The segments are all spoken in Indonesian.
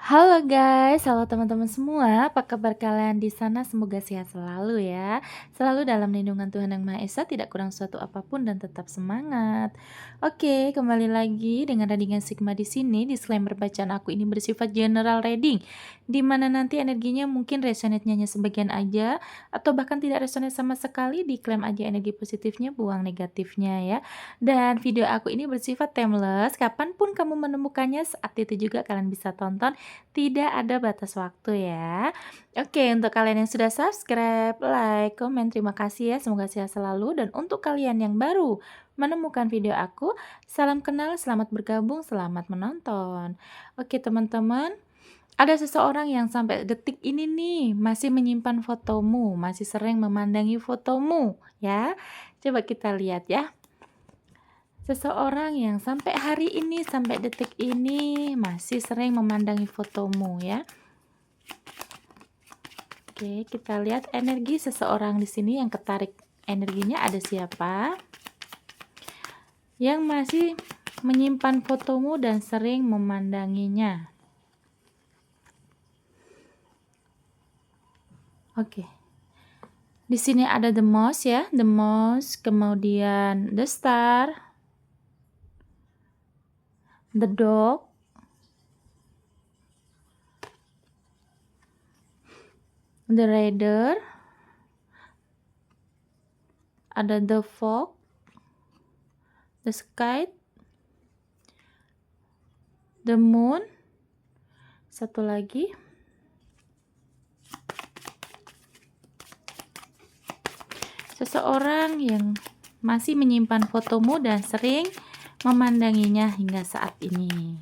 Halo guys, halo teman-teman semua. Apa kabar kalian di sana? Semoga sehat selalu ya. Selalu dalam lindungan Tuhan Yang Maha Esa, tidak kurang suatu apapun dan tetap semangat. Oke, kembali lagi dengan readingan Sigma di sini. Disclaimer bacaan aku ini bersifat general reading, di mana nanti energinya mungkin resonate hanya sebagian aja atau bahkan tidak resonate sama sekali. Diklaim aja energi positifnya, buang negatifnya ya. Dan video aku ini bersifat timeless. Kapanpun kamu menemukannya, saat itu juga kalian bisa tonton. Tidak ada batas waktu ya. Oke, untuk kalian yang sudah subscribe, like, komen, terima kasih ya. Semoga sehat selalu. Dan untuk kalian yang baru menemukan video aku, salam kenal, selamat bergabung, selamat menonton. Oke teman-teman, ada seseorang yang sampai detik ini nih masih menyimpan fotomu, masih sering memandangi fotomu ya. Coba kita lihat ya. Seseorang yang sampai hari ini, sampai detik ini masih sering memandangi fotomu ya. Oke, kita lihat energi seseorang di sini yang ketarik energinya ada siapa? Yang masih menyimpan fotomu dan sering memandanginya. Oke. Di sini ada the mouse ya, the mouse, kemudian the star, the dog, the rider, ada the fog, the sky, the moon, satu lagi, seseorang yang masih menyimpan fotomu dan sering memandanginya hingga saat ini.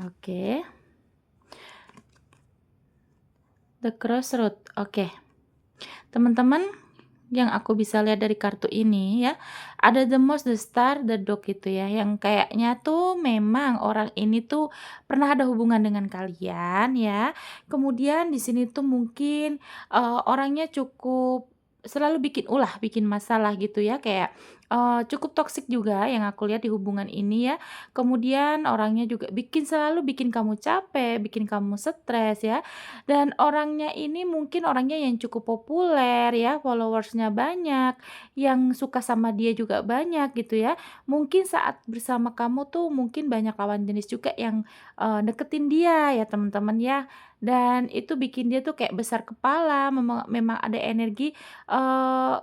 Oke. The crossroad. Oke. Teman-teman, yang aku bisa lihat dari kartu ini ya, ada the mouse, the star, the dog gitu ya, yang kayaknya tuh memang orang ini tuh pernah ada hubungan dengan kalian ya. Kemudian di sini tuh mungkin orangnya cukup selalu bikin ulah, bikin masalah gitu ya, kayak cukup toksik juga yang aku lihat di hubungan ini ya. Kemudian orangnya juga selalu bikin kamu capek, bikin kamu stres ya. Dan orangnya ini mungkin orangnya yang cukup populer ya, followersnya banyak, yang suka sama dia juga banyak gitu ya. Mungkin saat bersama kamu tuh mungkin banyak lawan jenis juga yang deketin dia ya teman-teman ya. Dan itu bikin dia tuh kayak besar kepala, memang ada energi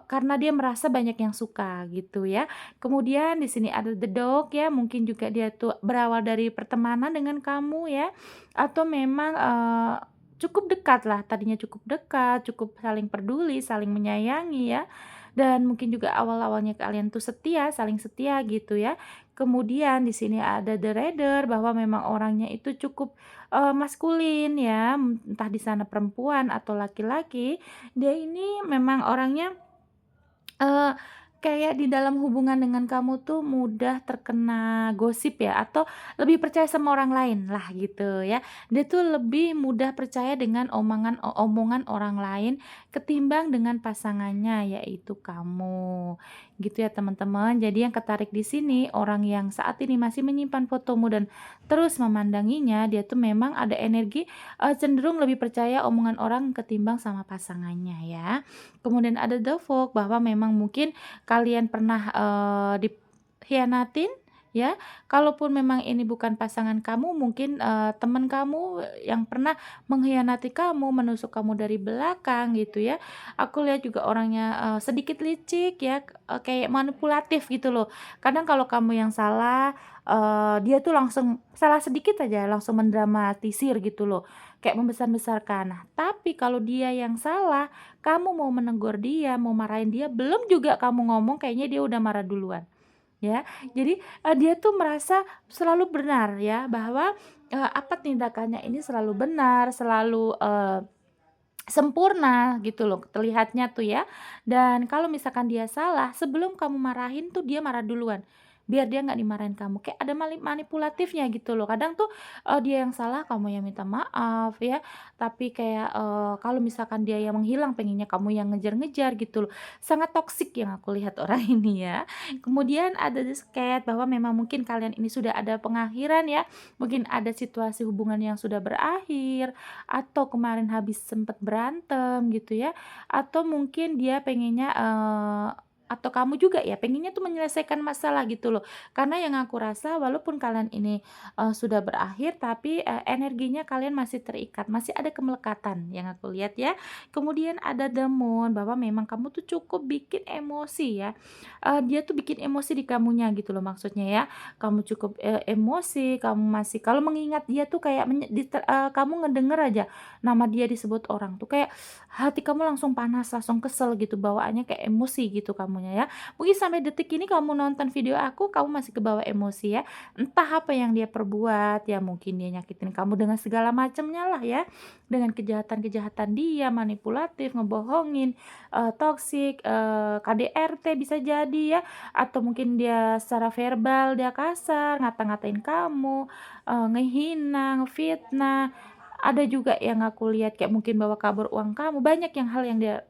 karena dia merasa banyak yang suka gitu ya. Kemudian di sini ada the dog ya, mungkin juga dia tuh berawal dari pertemanan dengan kamu ya, atau memang cukup dekat lah, tadinya cukup dekat, cukup saling peduli, saling menyayangi ya. Dan mungkin juga awal-awalnya kalian tuh setia, saling setia gitu ya. Kemudian di sini ada the rider, bahwa memang orangnya itu cukup maskulin ya, entah di sana perempuan atau laki-laki. Dia ini memang orangnya Eee, kayak di dalam hubungan dengan kamu tuh mudah terkena gosip ya, atau lebih percaya sama orang lain lah gitu ya. Dia tuh lebih mudah percaya dengan omongan orang lain ketimbang dengan pasangannya, yaitu kamu. Gitu ya teman-teman. Jadi yang ketarik di sini orang yang saat ini masih menyimpan fotomu dan terus memandanginya, dia tuh memang ada energi, cenderung lebih percaya omongan orang ketimbang sama pasangannya ya. Kemudian ada the fog, bahwa memang mungkin kalian pernah dikhianatin ya. Kalaupun memang ini bukan pasangan kamu, mungkin teman kamu yang pernah mengkhianati kamu, menusuk kamu dari belakang gitu ya. Aku lihat juga orangnya sedikit licik ya, kayak manipulatif gitu loh. Kadang kalau kamu yang salah, dia tuh langsung salah sedikit aja langsung mendramatisir gitu loh, kayak membesar-besarkan. Nah, tapi kalau dia yang salah, kamu mau menegur dia, mau marahin dia, belum juga kamu ngomong kayaknya dia udah marah duluan, ya. Jadi, dia tuh merasa selalu benar ya, bahwa, apa tindakannya ini selalu benar, selalu, sempurna gitu loh terlihatnya tuh ya. Dan kalau misalkan dia salah, sebelum kamu marahin tuh dia marah duluan. biar dia nggak dimarahin kamu. Kayak ada manipulatifnya gitu loh. Kadang tuh, dia yang salah, kamu yang minta maaf ya, tapi kayak, kalau misalkan dia yang menghilang, pengennya kamu yang ngejar-ngejar gitu loh. Sangat toksik yang aku lihat orang ini ya. Kemudian ada disket bahwa memang mungkin kalian ini sudah ada pengakhiran ya, mungkin ada situasi hubungan yang sudah berakhir, atau kemarin habis sempet berantem gitu ya, atau mungkin dia pengennya, atau kamu juga ya pengennya tuh menyelesaikan masalah gitu loh. Karena yang aku rasa walaupun kalian ini, sudah berakhir tapi, energinya kalian masih terikat, masih ada kemelekatan yang aku lihat ya. Kemudian ada the moon bahwa memang kamu tuh cukup bikin emosi ya, dia tuh bikin emosi di kamunya gitu loh maksudnya ya. Kamu cukup, emosi, kamu masih kalau mengingat dia tuh kayak kamu ngedenger aja nama dia disebut orang tuh kayak hati kamu langsung panas, langsung kesel gitu, bawaannya kayak emosi gitu kamunya ya. Mungkin sampai detik ini kamu nonton video aku, kamu masih kebawa emosi ya. Entah apa yang dia perbuat, ya mungkin dia nyakitin kamu dengan segala macamnya lah ya. Dengan kejahatan-kejahatan dia, manipulatif, ngebohongin, toksik, KDRT bisa jadi ya, atau mungkin dia secara verbal dia kasar, ngata-ngatain kamu, ngehina, ngefitnah. Ada juga yang aku lihat kayak mungkin bawa kabur uang kamu, banyak yang hal yang dia,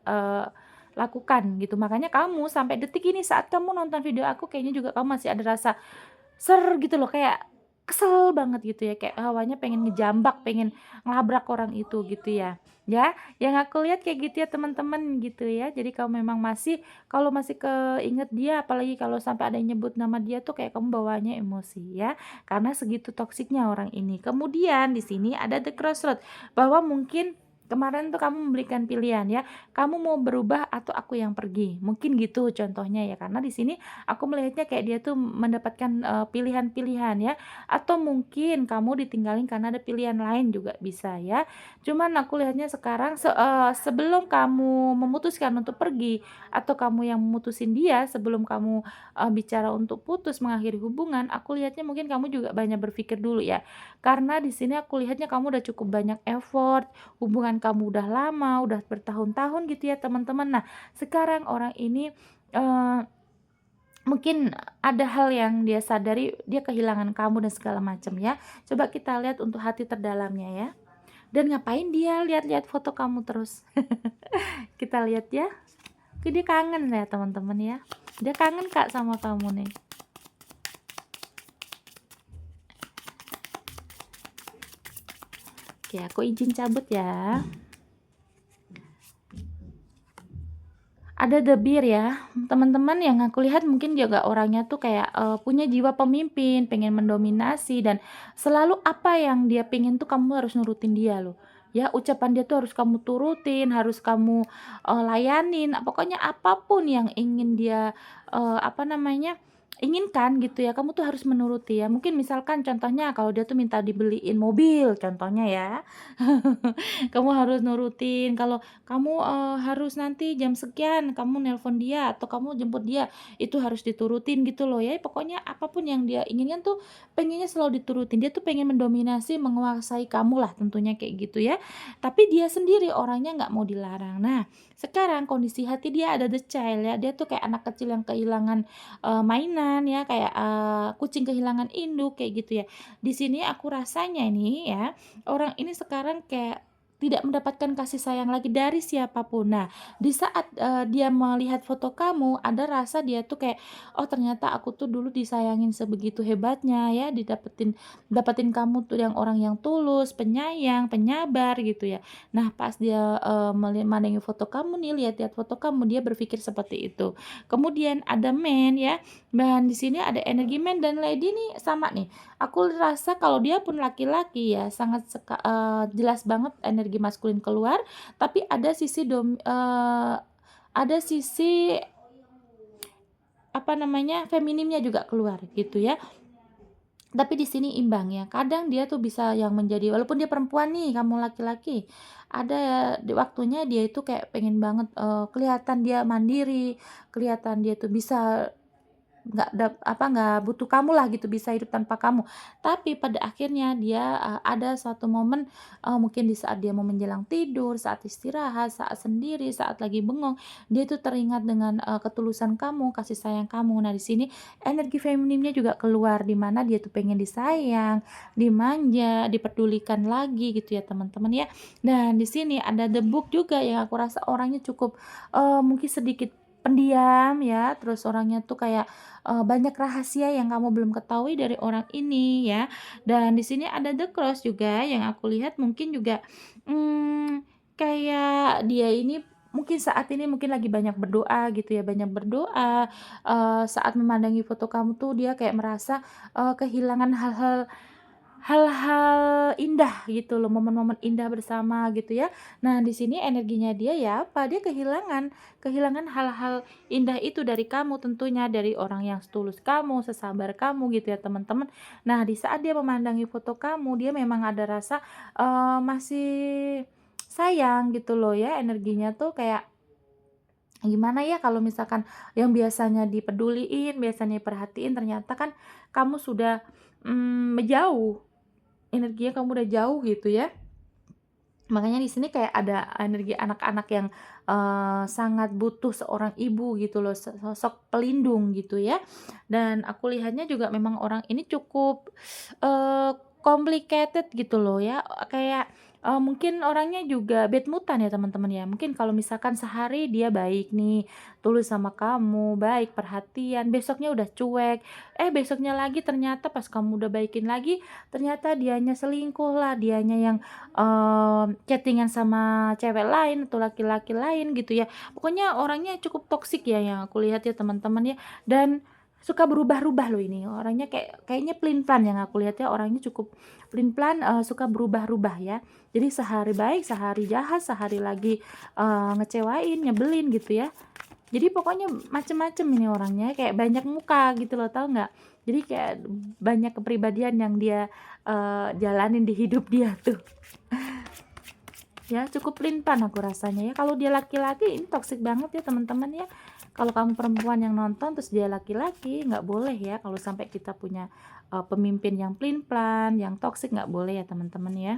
lakukan gitu. Makanya kamu sampai detik ini saat kamu nonton video aku kayaknya juga kamu masih ada rasa gitu loh, kayak kesel banget gitu ya, kayak hawanya pengen ngejambak, pengen ngelabrak orang itu gitu ya. Ya, yang aku lihat kayak gitu ya teman-teman gitu ya. Jadi kamu memang masih kalau masih keinget dia, apalagi kalau sampai ada yang nyebut nama dia tuh kayak kamu bawaannya emosi ya, karena segitu toksiknya orang ini. Kemudian di sini ada the crossroad, bahwa mungkin kemarin tuh kamu memberikan pilihan ya, kamu mau berubah atau aku yang pergi, mungkin gitu contohnya ya. Karena di sini aku melihatnya kayak dia tuh mendapatkan, pilihan-pilihan ya, atau mungkin kamu ditinggalin karena ada pilihan lain juga bisa ya. Cuman aku lihatnya sekarang sebelum kamu memutuskan untuk pergi atau kamu yang memutusin dia, sebelum kamu, bicara untuk putus mengakhiri hubungan, aku lihatnya mungkin kamu juga banyak berpikir dulu ya. Karena di sini aku lihatnya kamu udah cukup banyak effort, hubungan kamu udah lama, udah bertahun-tahun gitu ya teman-teman. Nah, sekarang orang ini, eee mungkin ada hal yang dia sadari, dia kehilangan kamu dan segala macam ya. Coba kita lihat untuk hati terdalamnya ya. Dan ngapain dia lihat-lihat foto kamu terus? Kita lihat ya. Dia kangen ya teman-teman ya. Dia kangen Kak sama kamu nih. Oke, aku izin cabut ya. Ada The Bear ya, teman-teman yang aku lihat mungkin juga orangnya tuh kayak, punya jiwa pemimpin, pengen mendominasi dan selalu apa yang dia pengen tuh kamu harus nurutin dia loh. Ya, ucapan dia tuh harus kamu turutin, harus kamu, layanin, pokoknya apapun yang ingin dia, apa namanya, inginkan gitu ya, kamu tuh harus menuruti ya. Mungkin misalkan contohnya kalau dia tuh minta dibeliin mobil contohnya ya, kamu harus nurutin. Kalau kamu, harus nanti jam sekian kamu nelpon dia atau kamu jemput dia, itu harus diturutin gitu loh ya. Pokoknya apapun yang dia inginkan tuh pengennya selalu diturutin. Dia tuh pengen mendominasi, menguasai kamu lah tentunya kayak gitu ya. Tapi dia sendiri orangnya nggak mau dilarang. Nah, sekarang kondisi hati dia ada the child ya, dia tuh kayak anak kecil yang kehilangan, mainan ya, kayak, kucing kehilangan induk kayak gitu ya. Di sini aku rasanya ini ya, orang ini sekarang kayak tidak mendapatkan kasih sayang lagi dari siapapun. Nah, di saat, dia melihat foto kamu, ada rasa dia tuh kayak, "Oh, ternyata aku tuh dulu disayangin sebegitu hebatnya ya, dapetin kamu tuh yang orang yang tulus, penyayang, penyabar," gitu ya. Nah, pas dia, mandangin foto kamu nih, lihat-lihat foto kamu, dia berpikir seperti itu. Kemudian ada man ya, dan di sini ada energi man dan lady nih sama nih. Aku rasa kalau dia pun laki-laki ya sangat jelas banget energi maskulin keluar, tapi ada sisi, apa namanya, feminimnya juga keluar gitu ya. Tapi di sini imbang ya, kadang dia tuh bisa yang menjadi walaupun dia perempuan nih, kamu laki-laki, ada di waktunya dia itu kayak pengen banget, kelihatan dia mandiri, kelihatan dia tuh bisa nggak butuh kamu lah gitu, bisa hidup tanpa kamu. Tapi pada akhirnya dia, ada suatu momen, mungkin di saat dia mau menjelang tidur, saat istirahat, saat sendiri, saat lagi bengong, dia tuh teringat dengan, ketulusan kamu, kasih sayang kamu. Nah, di sini energi femininnya juga keluar, di mana dia tuh pengen disayang, dimanja, dipedulikan lagi gitu ya teman-teman ya. Dan di sini ada The Book juga yang aku rasa orangnya cukup, mungkin sedikit pendiam ya, terus orangnya tuh kayak, banyak rahasia yang kamu belum ketahui dari orang ini ya. Dan di sini ada The Cross juga yang aku lihat mungkin juga, kayak dia ini mungkin saat ini mungkin lagi banyak berdoa gitu ya, banyak berdoa, saat memandangi foto kamu tuh dia kayak merasa, kehilangan hal-hal indah gitu loh, momen-momen indah bersama gitu ya. Nah, di sini energinya dia ya apa, dia kehilangan kehilangan hal-hal indah itu dari kamu tentunya, dari orang yang setulus kamu, sesabar kamu gitu ya teman-teman. Nah, di saat dia memandangi foto kamu, dia memang ada rasa, masih sayang gitu loh ya, energinya tuh kayak gimana ya kalau misalkan yang biasanya dipeduliin, biasanya diperhatiin, ternyata kan kamu sudah, jauh. Energinya kamu udah jauh gitu ya. Makanya di sini kayak ada energi anak-anak yang, sangat butuh seorang ibu gitu loh, sosok pelindung gitu ya. Dan aku lihatnya juga memang orang ini cukup, complicated gitu loh ya, kayak, mungkin orangnya juga bad mood-an ya teman-teman ya. Mungkin kalau misalkan sehari dia baik nih, tulus sama kamu, baik, perhatian, besoknya udah cuek, besoknya lagi ternyata pas kamu udah baikin lagi, ternyata dianya selingkuh lah, dianya yang chatting sama cewek lain atau laki-laki lain gitu ya. Pokoknya orangnya cukup toksik ya yang aku lihat ya teman-teman ya, dan suka berubah-ubah loh ini, orangnya kayaknya pelin-pelan yang aku lihat ya, orangnya cukup pelin-pelan, suka berubah-ubah ya. Jadi sehari baik, sehari jahat, sehari lagi, ngecewain, nyebelin gitu ya. Jadi pokoknya macem-macem ini orangnya, kayak banyak muka gitu loh, tahu nggak? Jadi kayak banyak kepribadian yang dia, jalanin di hidup dia tuh. Ya cukup pelin-pelan aku rasanya ya, kalau dia laki-laki ini toksik banget ya teman-teman ya. Kalau kamu perempuan yang nonton terus dia laki-laki, nggak boleh ya kalau sampai kita punya, pemimpin yang pelin-pelan, yang toksik, nggak boleh ya teman-teman ya.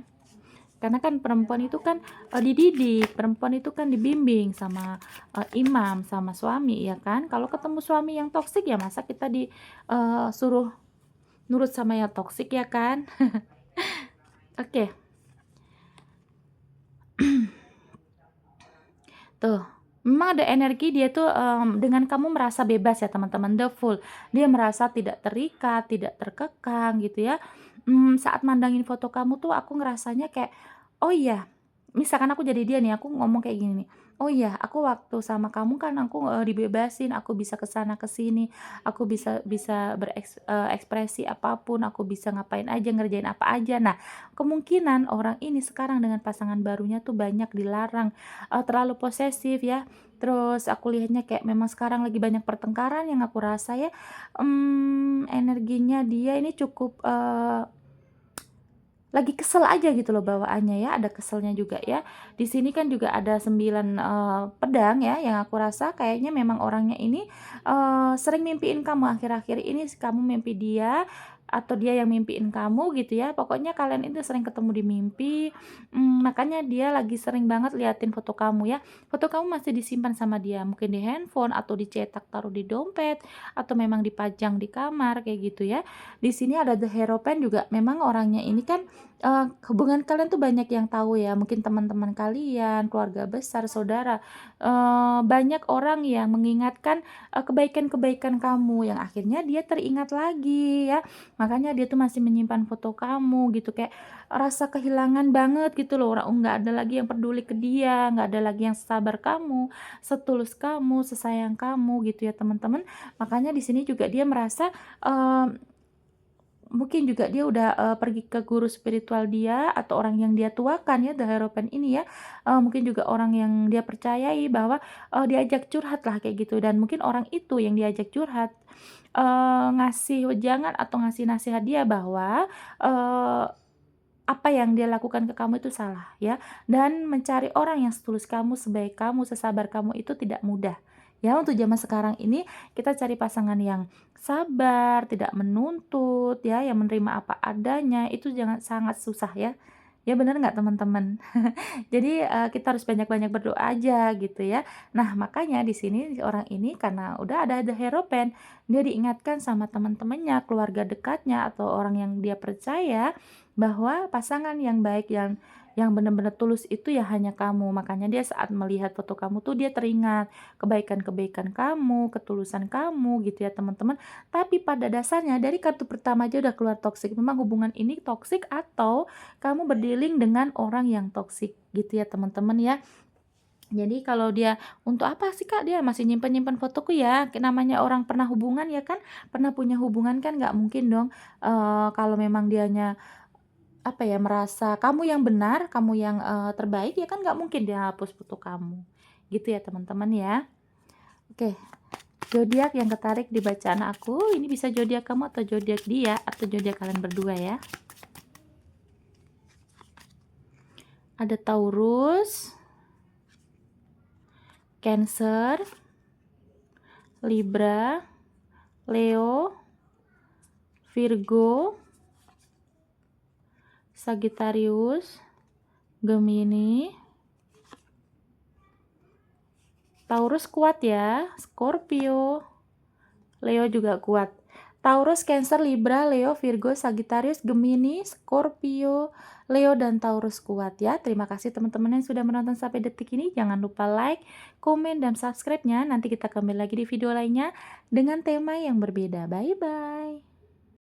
Karena kan perempuan itu kan, dididik, perempuan itu kan dibimbing sama, imam, sama suami ya kan. Kalau ketemu suami yang toksik ya masa kita suruh nurut sama yang toksik ya kan. Oke, tuh, memang ada energi dia tuh, dengan kamu merasa bebas ya teman-teman, the full. Dia merasa tidak terikat, tidak terkekang gitu ya. Saat mandangin foto kamu tuh aku ngerasanya kayak, "Oh iya," misalkan aku jadi dia nih, aku ngomong kayak gini nih, "Oh iya, aku waktu sama kamu kan aku, dibebasin, aku bisa ke sana ke sini, aku bisa bisa ekspresi apapun, aku bisa ngapain aja, ngerjain apa aja." Nah, kemungkinan orang ini sekarang dengan pasangan barunya tuh banyak dilarang, terlalu posesif ya. Terus aku lihatnya kayak memang sekarang lagi banyak pertengkaran yang aku rasa ya, energinya dia ini cukup, lagi kesel aja gitu loh bawaannya ya, ada keselnya juga ya. Di sini kan juga ada 9 pedang ya, yang aku rasa kayaknya memang orangnya ini, sering mimpiin kamu akhir-akhir ini kamu mimpi dia, atau dia yang mimpiin kamu gitu ya. Pokoknya kalian itu sering ketemu di mimpi, makanya dia lagi sering banget liatin foto kamu ya. Foto kamu masih disimpan sama dia, mungkin di handphone atau dicetak taruh di dompet, atau memang dipajang di kamar kayak gitu ya. Di sini ada The Hierophant juga, memang orangnya ini kan, hubungan kalian tuh banyak yang tahu ya, mungkin teman-teman kalian, keluarga besar, saudara, banyak orang yang mengingatkan, kebaikan-kebaikan kamu, yang akhirnya dia teringat lagi ya. Makanya dia tuh masih menyimpan foto kamu gitu, kayak rasa kehilangan banget gitu loh, nggak ada lagi yang peduli ke dia, nggak ada lagi yang sabar kamu, setulus kamu, sesayang kamu gitu ya teman-teman. Makanya di sini juga dia merasa, mungkin juga dia udah, pergi ke guru spiritual dia atau orang yang dia tuakan ya, The Hierophant ini ya, mungkin juga orang yang dia percayai bahwa, diajak curhat lah kayak gitu, dan mungkin orang itu yang diajak curhat, ngasih wejangan atau ngasih nasihat dia bahwa, apa yang dia lakukan ke kamu itu salah ya, dan mencari orang yang setulus kamu, sebaik kamu, sesabar kamu itu tidak mudah, Ya untuk zaman sekarang ini kita cari pasangan yang sabar, tidak menuntut ya, yang menerima apa adanya, itu jangan sangat susah ya. Ya bener nggak teman-teman? Jadi, kita harus banyak-banyak berdoa aja gitu ya. Nah makanya di sini si orang ini karena udah ada the hierophant, dia diingatkan sama teman-temannya, keluarga dekatnya, atau orang yang dia percaya bahwa pasangan yang baik, yang benar-benar tulus itu ya hanya kamu. Makanya dia saat melihat foto kamu tuh dia teringat kebaikan-kebaikan kamu, ketulusan kamu gitu ya teman-teman. Tapi pada dasarnya dari kartu pertama aja udah keluar toksik. Memang hubungan ini toksik atau kamu berdealing dengan orang yang toksik gitu ya teman-teman ya. Jadi kalau dia, "Untuk apa sih Kak dia masih nyimpen-nyimpen fotoku ya?" Namanya orang pernah hubungan ya kan, pernah punya hubungan kan nggak mungkin dong, kalau memang dianya apa ya, merasa kamu yang benar, kamu yang, terbaik, ya kan nggak mungkin dia hapus foto kamu. Gitu ya teman-teman ya. Oke, zodiak yang ketarik di bacaan aku, ini bisa zodiak kamu atau zodiak dia atau zodiak kalian berdua ya. Ada Taurus, Cancer, Libra, Leo, Virgo, Sagittarius, Gemini. Taurus kuat ya, Scorpio, Leo juga kuat. Taurus, Cancer, Libra, Leo, Virgo, Sagittarius, Gemini, Scorpio, Leo, dan Taurus kuat ya. Terima kasih teman-teman yang sudah menonton sampai detik ini. Jangan lupa like, komen, dan subscribe-nya. Nanti kita kembali lagi di video lainnya dengan tema yang berbeda. Bye-bye.